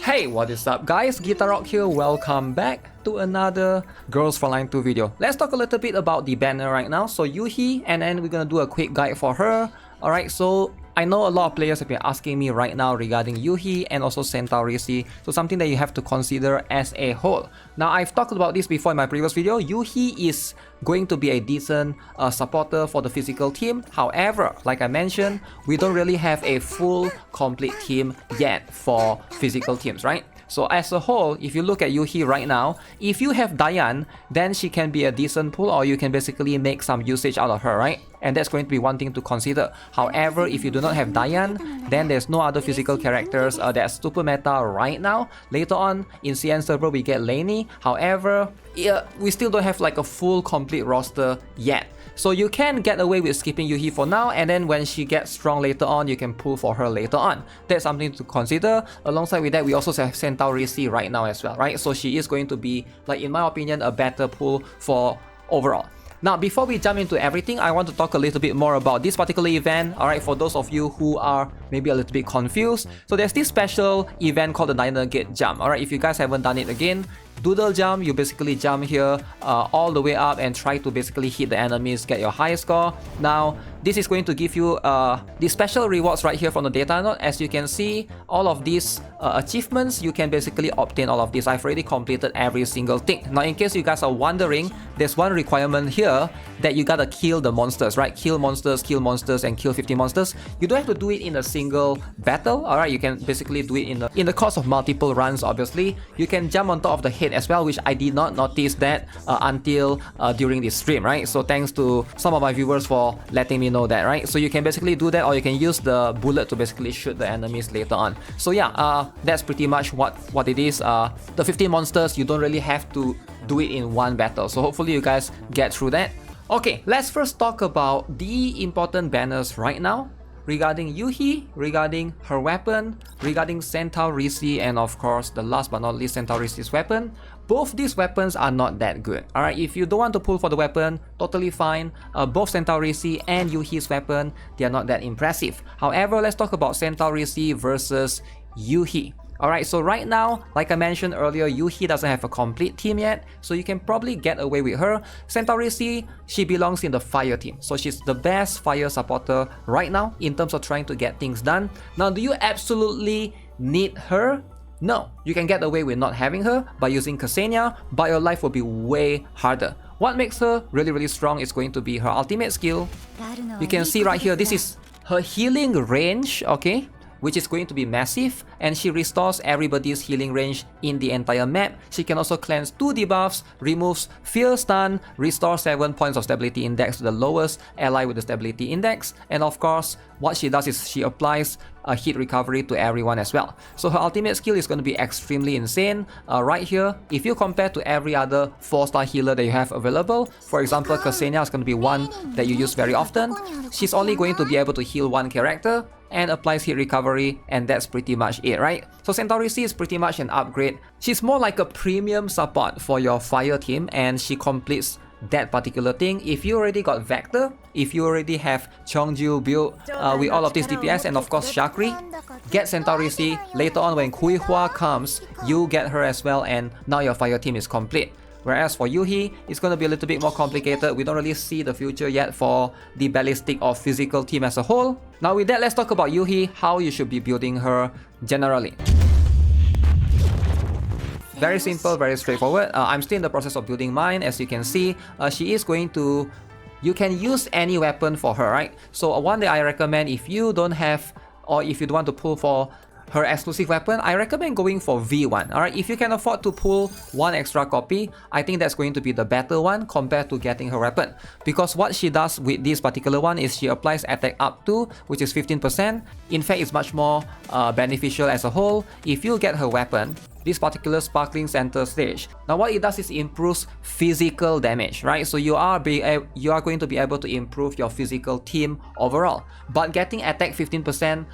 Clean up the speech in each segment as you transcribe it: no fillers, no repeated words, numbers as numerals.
Hey, what is up guys? GuitarRock here, welcome back to another Girls Frontline 2 video. Let's talk a little bit about the banner right now. So Yuhee, and then we're gonna do a quick guide for her. Alright, so I know a lot of players have been asking me right now regarding Yuhee and also Centaureissi, so something that you have to consider as a whole. Now, I've talked about this before in my previous video. Yuhee is going to be a decent supporter for the physical team. However, like I mentioned, we don't really have a full complete team yet for physical teams, right? So as a whole, if you look at Yuhee right now, if you have Diane, then she can be a decent pull, or you can basically make some usage out of her, right? And that's going to be one thing to consider. However, if you do not have Diane, then there's no other physical characters that's super meta right now. Later on in CN server, we get Lainey. However, we still don't have like a full complete roster yet. So you can get away with skipping Yuhee for now, and then when she gets strong later on, you can pull for her later on. That's something to consider. Alongside with that, we also have Centaureissi right now as well, right? So she is going to be, like in my opinion, a better pull for overall. Now, before we jump into everything, I want to talk a little bit more about this particular event. Alright, for those of you who are maybe a little bit confused, so there's this special event called the Diner Gate Jump. Alright, if you guys haven't done it again, doodle jump, you basically jump here all the way up and try to basically hit the enemies, get your highest score. Now, this is going to give you the special rewards right here from the data node. As you can see, all of these achievements, you can basically obtain all of this. I've already completed every single thing. Now, in case you guys are wondering, there's one requirement here that you gotta kill the monsters, right? Kill monsters, and kill 50 monsters. You don't have to do it in a single battle, alright? You can basically do it in the course of multiple runs, obviously. You can jump on top of the head as well, which I did not notice that until during this stream, right? So thanks to some of my viewers for letting me know that, right? So you can basically do that, or you can use the bullet to basically shoot the enemies later on. So yeah, that's pretty much what it is. The 15 monsters, you don't really have to do it in one battle. So hopefully you guys get through that. Okay, let's first talk about the important banners right now regarding Yuhee, regarding her weapon, regarding Centaureissi, and of course, the last but not least, Centaureissi's weapon. Both these weapons are not that good. Alright, if you don't want to pull for the weapon, totally fine. Both Centaureissi and Yuhee's weapon, they are not that impressive. However, let's talk about Centaureissi versus Yuhee. Alright, so right now, like I mentioned earlier, Yuhee doesn't have a complete team yet, so you can probably get away with her. Centaureissi, she belongs in the fire team, so she's the best fire supporter right now in terms of trying to get things done. Now, do you absolutely need her? No, you can get away with not having her by using Ksenia, but your life will be way harder. What makes her really, really strong is going to be her ultimate skill. You can see right here, this is her healing range, okay? Which is going to be massive, and she restores everybody's healing range in the entire map. She can also cleanse 2 debuffs, removes Fear Stun, restores 7 points of stability index to the lowest ally with the stability index, and of course, what she does is she applies a hit recovery to everyone as well. So her ultimate skill is going to be extremely insane. Right here, if you compare to every other 4-star healer that you have available, for example, Ksenia is going to be one that you use very often. She's only going to be able to heal 1 character and applies hit recovery, and that's pretty much it, right? So Centaureissi is pretty much an upgrade. She's more like a premium support for your fire team, and she completes that particular thing. If you already got Vector, if you already have Chongju built with all of these DPS, and of course Shakri, get Centaureissi. Later on when Kuihua comes, you get her as well, and now your fire team is complete. Whereas for Yuhee, it's going to be a little bit more complicated. We don't really see the future yet for the ballistic or physical team as a whole. Now with that, let's talk about Yuhee, how you should be building her generally. Very simple, very straightforward. I'm still in the process of building mine. As you can see, she is going to... You can use any weapon for her, right? So one that I recommend, if you don't have, or if you don't want to pull for her exclusive weapon, I recommend going for V1. Alright, if you can afford to pull 1 extra copy, I think that's going to be the better one compared to getting her weapon. Because what she does with this particular one is she applies attack up to, which is 15%. In fact, it's much more beneficial as a whole. If you get her weapon, this particular sparkling center stage. Now what it does is it improves physical damage, right? So you are going to be able to improve your physical team overall. But getting attack 15%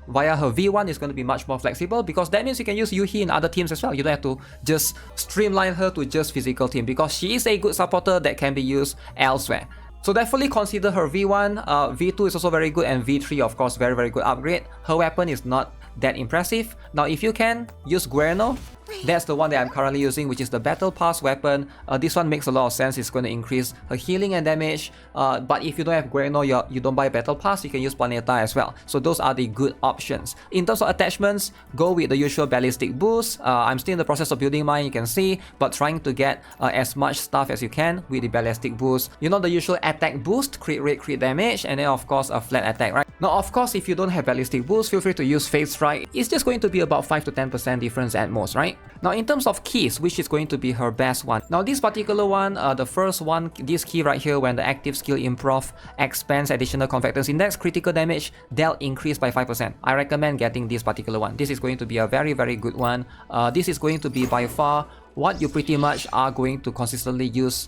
via her V1 is going to be much more flexible, because that means you can use Yuhee in other teams as well. You don't have to just streamline her to just physical team, because she is a good supporter that can be used elsewhere. So definitely consider her V1, V2 is also very good, and V3 of course very good upgrade. Her weapon is not that impressive. Now if you can, use Guerno. That's the one that I'm currently using, which is the Battle Pass weapon. This one makes a lot of sense. It's going to increase her healing and damage. But if you don't have Guerno, you don't buy Battle Pass, you can use Planeta as well. So those are the good options. In terms of attachments, go with the usual ballistic boost. I'm still in the process of building mine, you can see, but trying to get as much stuff as you can with the ballistic boost. You know, the usual attack boost, crit rate, crit damage, and then of course a flat attack, right? Now of course, if you don't have ballistic boost, feel free to use Phase Strike. It's just going to be about 5 to 10% difference at most, right? Now in terms of keys, which is going to be her best one? Now this particular one, the first one, this key right here, when the active skill improv expands additional conflictors index, critical damage dealt increase by 5%. I recommend getting this particular one. This is going to be a very good one. This is going to be by far what you pretty much are going to consistently use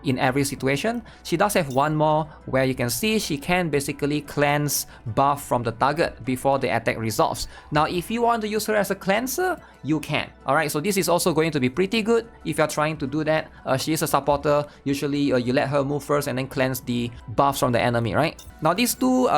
in every situation. She does have one more where you can see she can basically cleanse buff from the target before the attack resolves. Now if you want to use her as a cleanser, you can. Alright, so this is also going to be pretty good if you're trying to do that. She is a supporter. Usually you let her move first and then cleanse the buffs from the enemy, right? Now these two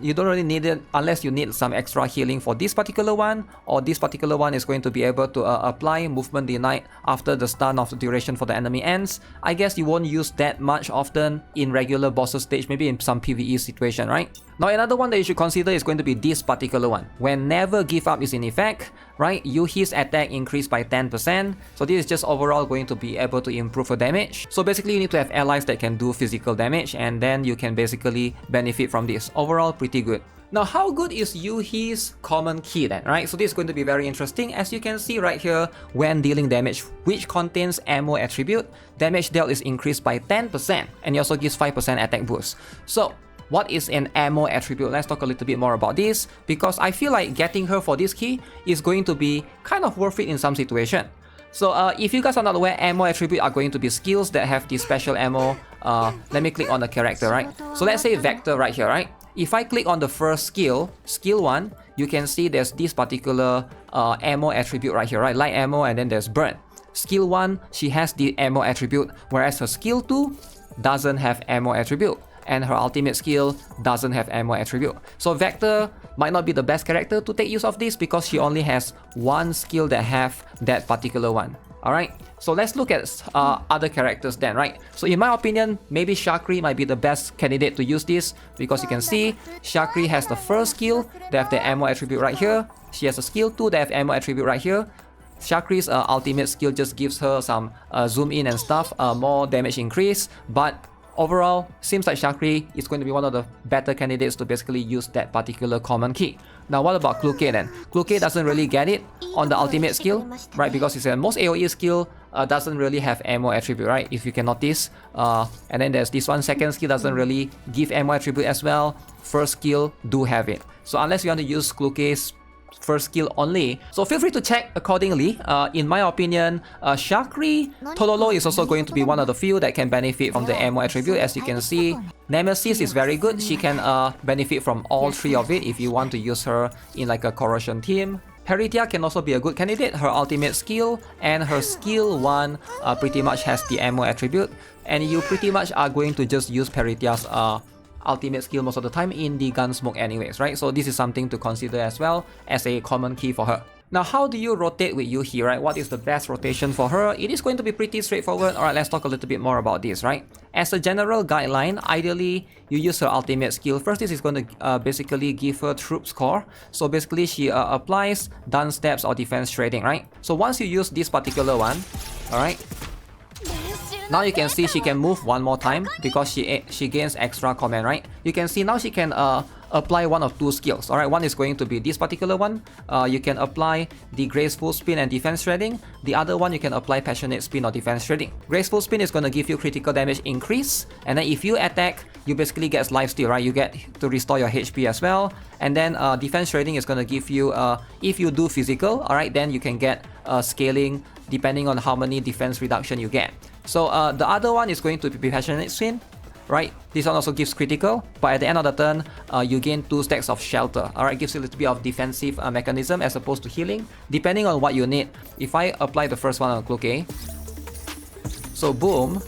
you don't really need it unless you need some extra healing for this particular one, or this particular one is going to be able to apply movement denied after the stun of the duration for the enemy ends. I guess you won't use that much often in regular bosses stage, maybe in some PvE situation, right? Now another one that you should consider is going to be this particular one. When Never Give Up is in effect, right, Yuhee's attack increased by 10%. So this is just overall going to be able to improve her damage. So basically you need to have allies that can do physical damage, and then you can basically benefit from this. Overall, pretty good. Now how good is Yuhee's common key then, right? So this is going to be very interesting. As you can see right here, when dealing damage which contains ammo attribute, damage dealt is increased by 10%, and it also gives 5% attack boost. So what is an ammo attribute? Let's talk a little bit more about this, because I feel like getting her for this key is going to be kind of worth it in some situation. So if you guys are not aware, ammo attribute are going to be skills that have the special ammo. Let me click on the character, right? So let's say Vector right here, right? If I click on the first skill, skill 1, you can see there's this particular ammo attribute right here, right? Light ammo, and then there's burn. Skill 1, she has the ammo attribute, whereas her skill 2 doesn't have ammo attribute, and her ultimate skill doesn't have ammo attribute. So Vector might not be the best character to take use of this because she only has one skill that have that particular one. Alright, so let's look at other characters then, right? So in my opinion, maybe Shakri might be the best candidate to use this, because you can see Shakri has the first skill that have the ammo attribute right here. She has a skill 2 that have ammo attribute right here. Shakri's ultimate skill just gives her some zoom in and stuff, more damage increase, but overall, seems like Shakri is going to be one of the better candidates to basically use that particular common key. Now what about Kluke then? Kluke doesn't really get it on the ultimate skill, right? Because it's a most AoE skill doesn't really have ammo attribute, right? If you can notice. And then there's this one, second skill doesn't really give ammo attribute as well. First skill do have it. So unless you want to use Kluke's first skill only, so feel free to check accordingly. In my opinion, Shakri Tololo is also going to be one of the few that can benefit from the ammo attribute. As you can see, Nemesis is very good. She can benefit from all three of it if you want to use her in like a corrosion team. Peritia can also be a good candidate. Her ultimate skill and her skill 1 pretty much has the ammo attribute, and you pretty much are going to just use Peritia's ultimate skill most of the time in the Gunsmoke anyways, right? So this is something to consider as well as a common key for her. Now how do you rotate with Yuhee, right? What is the best rotation for her? It is going to be pretty straightforward. Alright, let's talk a little bit more about this, right? As a general guideline, ideally you use her ultimate skill. First, this is going to basically give her troop score. So basically she applies dance steps or defense trading, right? So once you use this particular one, alright, now you can see she can move one more time because she gains extra command, right? You can see now she can apply one of two skills. Alright, one is going to be this particular one. You can apply the graceful spin and defense shredding. The other one you can apply passionate spin or defense shredding. Graceful spin is going to give you critical damage increase, and then if you attack, you basically get lifesteal, right? You get to restore your HP as well. And then defense shredding is going to give you, if you do physical, alright, then you can get scaling depending on how many defense reduction you get. So the other one is going to be passionate spin, right? This one also gives critical, but at the end of the turn, you gain 2 stacks of shelter. Alright, gives you a little bit of defensive mechanism as opposed to healing, depending on what you need. If I apply the first one on Kluke, so boom,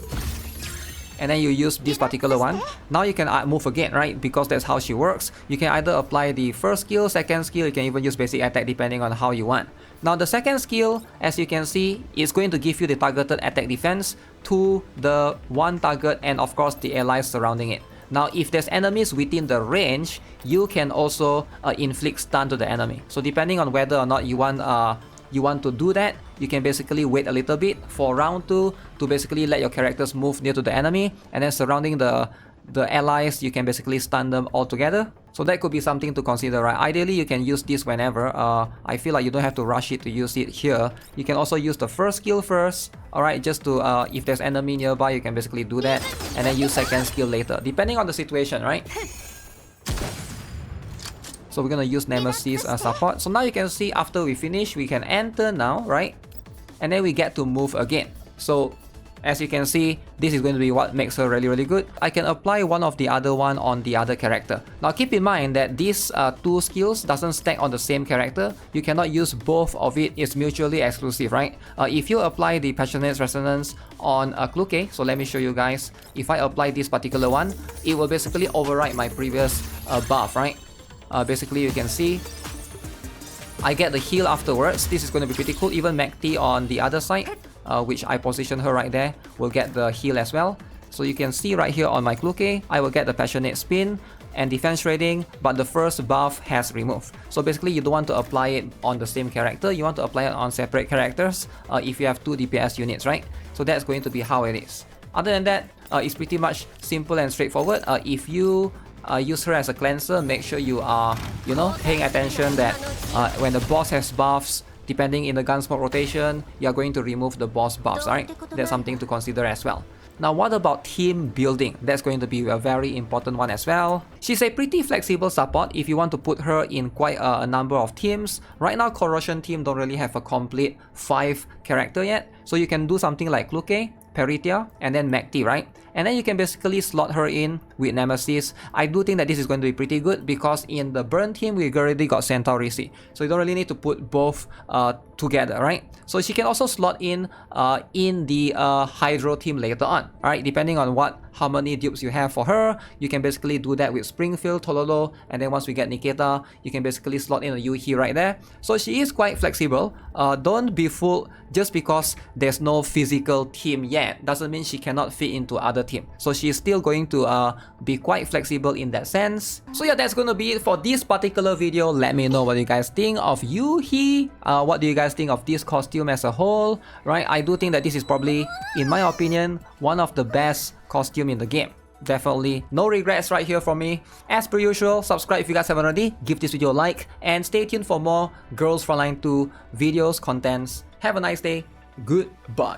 and then you use this particular one. Now you can move again, right? Because that's how she works. You can either apply the first skill, second skill, you can even use basic attack depending on how you want. Now the second skill, as you can see, is going to give you the targeted attack defense to the one target and of course the allies surrounding it. Now if there's enemies within the range, you can also inflict stun to the enemy. So depending on whether or not you want to do that, you can basically wait a little bit for round 2 to basically let your characters move near to the enemy, and then surrounding the allies, you can basically stun them all together. So that could be something to consider, right? Ideally, you can use this whenever. I feel like you don't have to rush it to use it here. You can also use the first skill first, alright, just to, if there's enemy nearby, you can basically do that, and then use second skill later, depending on the situation, right? So we're gonna use Nemesis support. So now you can see after we finish, we can enter now, right? And then we get to move again. So as you can see, this is going to be what makes her really good. I can apply one of the other one on the other character. Now keep in mind that these two skills doesn't stack on the same character. You cannot use both of it. It's mutually exclusive, right? If you apply the Passionate Resonance on Kluke, so let me show you guys. If I apply this particular one, it will basically override my previous buff, right? Basically you can see I get the heal afterwards. This is going to be pretty cool. Even MacT on the other side, which I position her right there, will get the heal as well. So you can see right here on my Kluke, I will get the Passionate Spin and defense rating, but the first buff has removed. So basically you don't want to apply it on the same character, you want to apply it on separate characters if you have 2 DPS units, right? So that's going to be how it is. Other than that, it's pretty much simple and straightforward. If you use her as a cleanser, make sure you are, paying attention that when the boss has buffs, depending in the Gunsmoke rotation, you are going to remove the boss buffs, right? That's something to consider as well. Now what about team building? That's going to be a very important one as well. She's a pretty flexible support if you want to put her in quite a number of teams. Right now Corrosion team don't really have a complete 5 character yet, so you can do something like Kluke, Peritia, and then MacT, right? And then you can basically slot her in with Nemesis. I do think that this is going to be pretty good because in the Burn team, we already got Centaureissi. So you don't really need to put both together, right? So she can also slot in the Hydro team later on, right? Depending on how many dupes you have for her, you can basically do that with Springfield, Tololo, and then once we get Nikita, you can basically slot in a Yuhee right there. So she is quite flexible. Don't be fooled just because there's no physical team yet. Doesn't mean she cannot fit into other team. So she's still going to be quite flexible in that sense. So yeah, that's going to be it for this particular video. Let me know what you guys think of Yuhee. What do you guys think of this costume as a whole, right? I do think that this is probably, in my opinion, one of the best costume in the game. Definitely no regrets right here from me. As per usual, subscribe if you guys haven't already, give this video a like, and stay tuned for more Girls Frontline 2 videos, contents. Have a nice day. Goodbye.